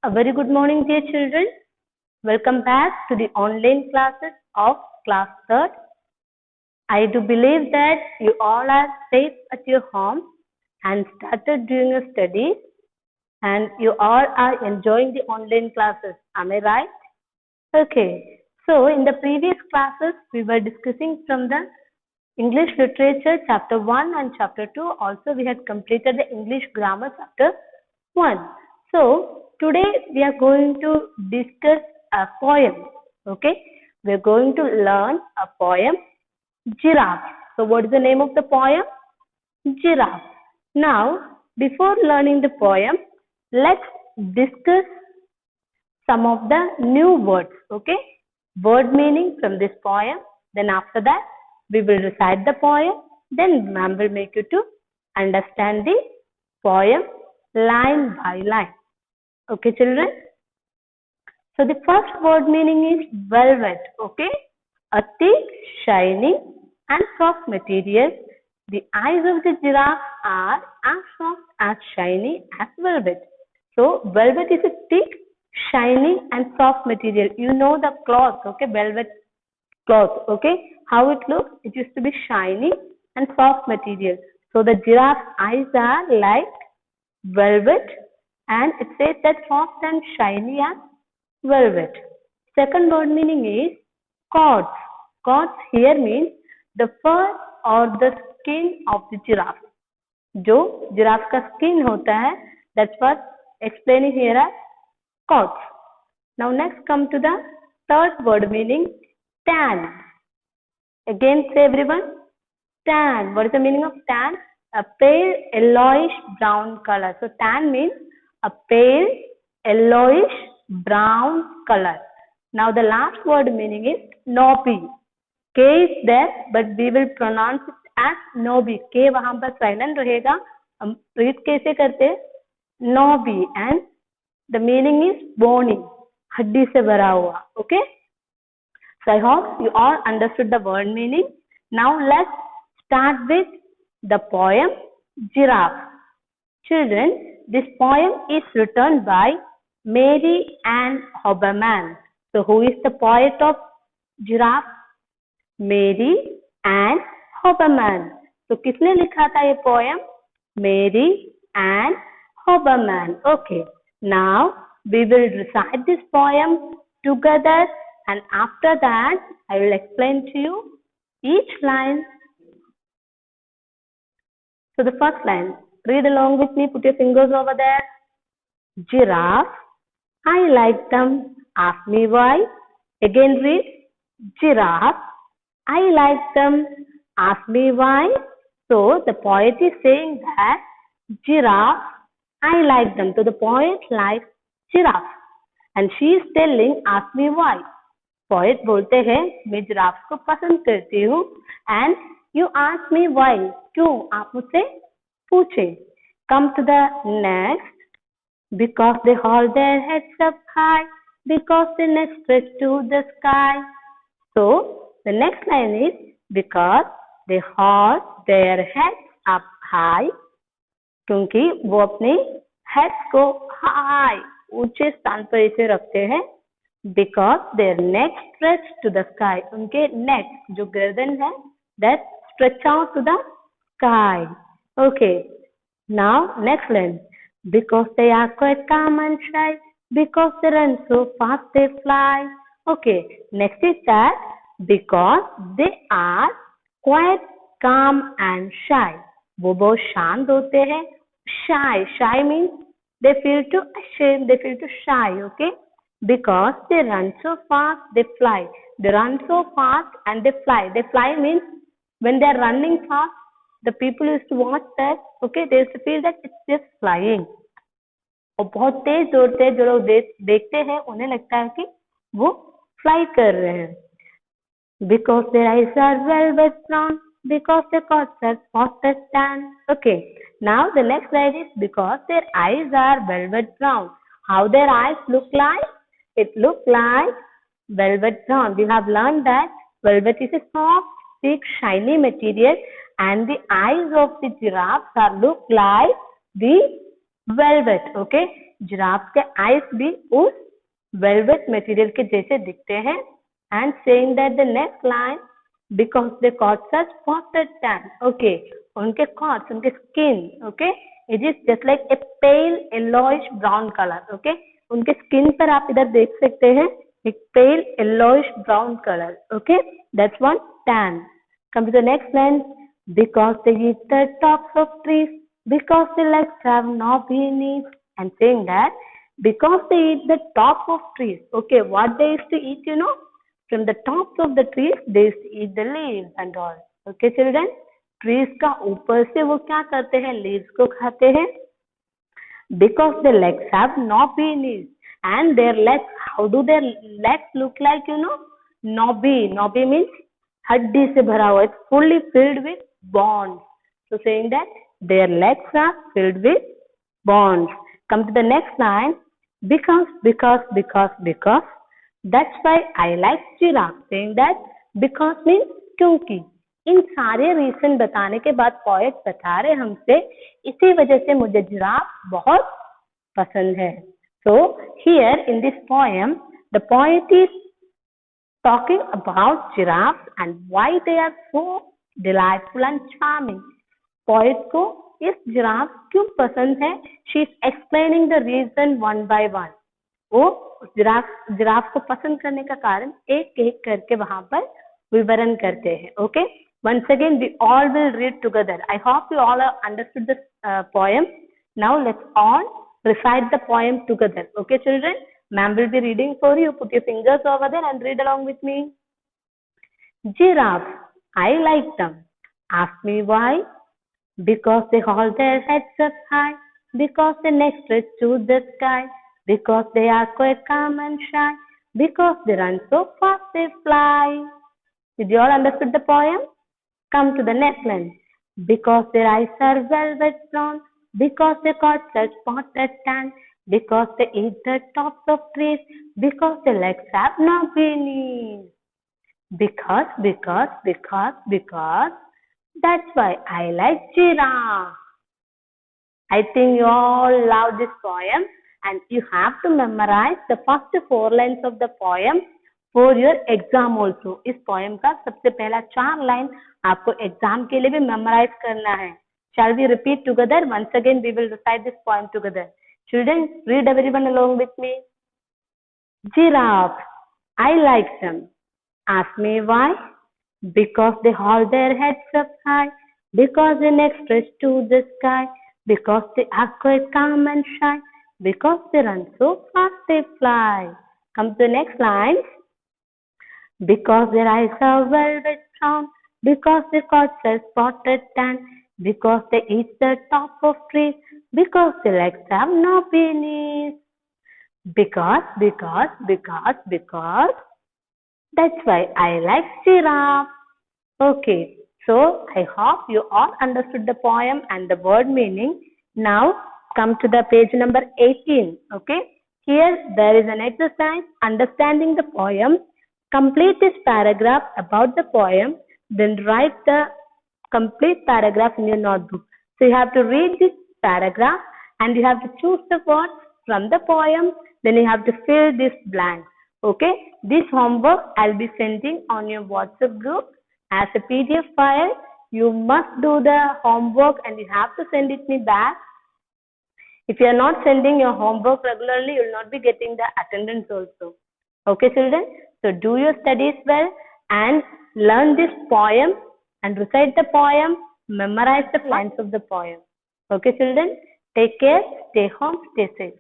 A very good morning, dear children. Welcome back to the online classes of class 3rd. I do believe that you all are safe at your home and started doing your studies, and you all are enjoying the online classes. Am I right? Okay. So in the previous classes, we were discussing from the English Literature Chapter 1 and Chapter 2. Also, we had completed the English Grammar Chapter 1. So, today we are going to discuss a poem. Okay, we are going to learn a poem, Giraffe. So, what is the name of the poem? Giraffe. Now, before learning the poem, let's discuss some of the new words. Okay, word meaning from this poem. Then after that, we will recite the poem. Then ma'am will make you to understand the poem line by line. Okay, children? So the first word meaning is velvet. Okay, a thick, shiny and soft material. The eyes of the giraffe are as soft, as shiny as velvet. So velvet is a thick, shiny and soft material. You know the cloth, okay, velvet cloth, okay, how it looks? It used to be shiny and soft material. So the giraffe's eyes are like velvet, and it says that soft and shiny as velvet. Second word meaning is cords. Cords here means the fur or the skin of the giraffe. जो giraffe का skin होता है, that's what explaining here as cords. Now next come to the third word meaning tan. Again say everyone, tan. What is the meaning of tan? A pale yellowish brown color. So tan means a pale yellowish brown color. Now the last word meaning is knobby. K is there, but we will pronounce it as knobby. K वहाँ पर silent रहेगा. हम read कैसे करते हैं? Knobby, and the meaning is bony. हड्डी से भरा हुआ. Okay? So I hope you all understood the word meaning. Now let's start with the poem Giraffe. Children, this poem is written by Mary Ann Hoberman. So who is the poet of Giraffe? Mary Ann Hoberman. So किसने लिखा था ये poem? Mary Ann Hoberman. Okay. Now we will recite this poem together, and after that I will explain to you each line. So the first line, read along with me, put your fingers over there. Giraffe, I like them, ask me why. Again read, giraffe, I like them, ask me why. So the poet is saying that giraffe, I like them. So the poet likes giraffe, and she is telling, ask me why. Poet बोलते हैं मैं giraffe को पसंद करती हूँ, and you ask me why. क्यों आप मुझसे पूछे. Come to the next. Because they hold their heads up high, because their necks stretch to the sky. So the next line is because they hold their heads up high, क्योंकि वो अपने heads को high ऊंचे स्थान पर इसे रखते हैं. Because their necks stretch to the sky. उनके neck जो गर्दन है, that stretch out to the sky. Okay. Now next line. Because they are quite calm and shy. Because they run so fast they fly. Okay. Next is that because they are quite calm and shy. वो बहुत शांत होते हैं. Shy. Shy means they feel too ashamed. They feel too shy. Okay. Because they run so fast, they fly. They run so fast and they fly. They fly means when they are running fast, the people used to watch that. Okay, they used to feel that it's just flying. और बहुत तेज दौड़ते हैं. जो लोग देखते हैं उन्हें लगता है कि वो फ्लाई कर रहे हैं. Because their eyes are velvet brown. Because their coats are soft as tan. Okay. Now the next line is because their eyes are velvet brown. How their eyes look like? It looks like velvet brown. We have learned that velvet is a soft, thick, shiny material, and the eyes of the giraffes are look like the velvet. Okay, giraffe के eyes भी उस velvet material के जैसे दिखते हैं. And saying that the next line, because they caught such spotted tan. Okay, उनके COTS, उनके skin, okay, it is just like a pale yellowish brown color. Okay, उनके स्किन पर आप इधर देख सकते हैं एक pale yellowish brown color. Okay, that's one tan. Come to the next line. Because they eat the tops of trees, because their legs have knobby knees. And saying that because they eat the top of trees. Okay, what they used to eat, you know? From the tops of the trees, they used to eat the leaves and all. Okay, children? Trees का ऊपर से वो क्या करते हैं? Leaves को खाते हैं. Because their legs have knobby knees. And their legs, how do their legs look like, you know? Knobby. Knobby means हड्डी से भरा हुआ. It's fully filled with bones. So saying that their legs are filled with bones. Come to the next line. Because. That's why I like giraffe. Saying that because means क्योंकि. इन सारे reason बताने के बाद poet बता रहे हमसे इसी वजह से मुझे जिराफ बहुत पसंद है. So here in this poem, the poet is talking about giraffes and why they are so delightful and charming. Poet को इस जिराफ क्यों पसंद है? She is explaining the reason one by one. वो जिराफ को पसंद करने का कारण एक एक करके वहां पर विवरण करते हैं. Okay, once again we all will read together. I hope you all have understood this poem. Now let's all recite the poem together. Okay, children, ma'am will be reading for you. Put your fingers over there and read along with me. Giraffe, I like them. Ask me why? Because they hold their heads up high. Because their necks stretch to the sky. Because they are quite calm and shy. Because they run so fast they fly. Did you all understood the poem? Come to the next line. Because their eyes are velvet brown. Because they caught such spotted tan. Because they eat the tops of trees. Because their legs have knobby knees. Because. That's why I like giraffe. I think you all love this poem and you have to memorize the first 4 lines of the poem for your exam also. इस poem का सबसे पहला 4 line आपको exam के लिए भी memorize करना है. Shall we repeat together? Once again we will recite this poem together. Children, read everyone along with me. Giraffe, I like them. Ask me why? Because they hold their heads up high. Because their necks stretch to the sky. Because they are quite calm and shy. Because they run so fast they fly. Come to the next line. Because their eyes are velvet brown. Because their coats are spotted tan. Because they eat the top of trees. Because their legs have knobby knees. Because. That's why I like giraffe. Okay, so I hope you all understood the poem and the word meaning. Now come to the page number 18. Okay, here there is an exercise understanding the poem. Complete this paragraph about the poem, then write the complete paragraph in your notebook. So you have to read this paragraph and you have to choose the words from the poem. Then you have to fill this blank. Okay, this homework I'll be sending on your WhatsApp group as a PDF file. You must do the homework and you have to send it me back. If you are not sending your homework regularly, you will not be getting the attendance also. Okay, children? So do your studies well and learn this poem and recite the poem, memorize the lines of the poem. Okay, children? Take care, stay home, stay safe.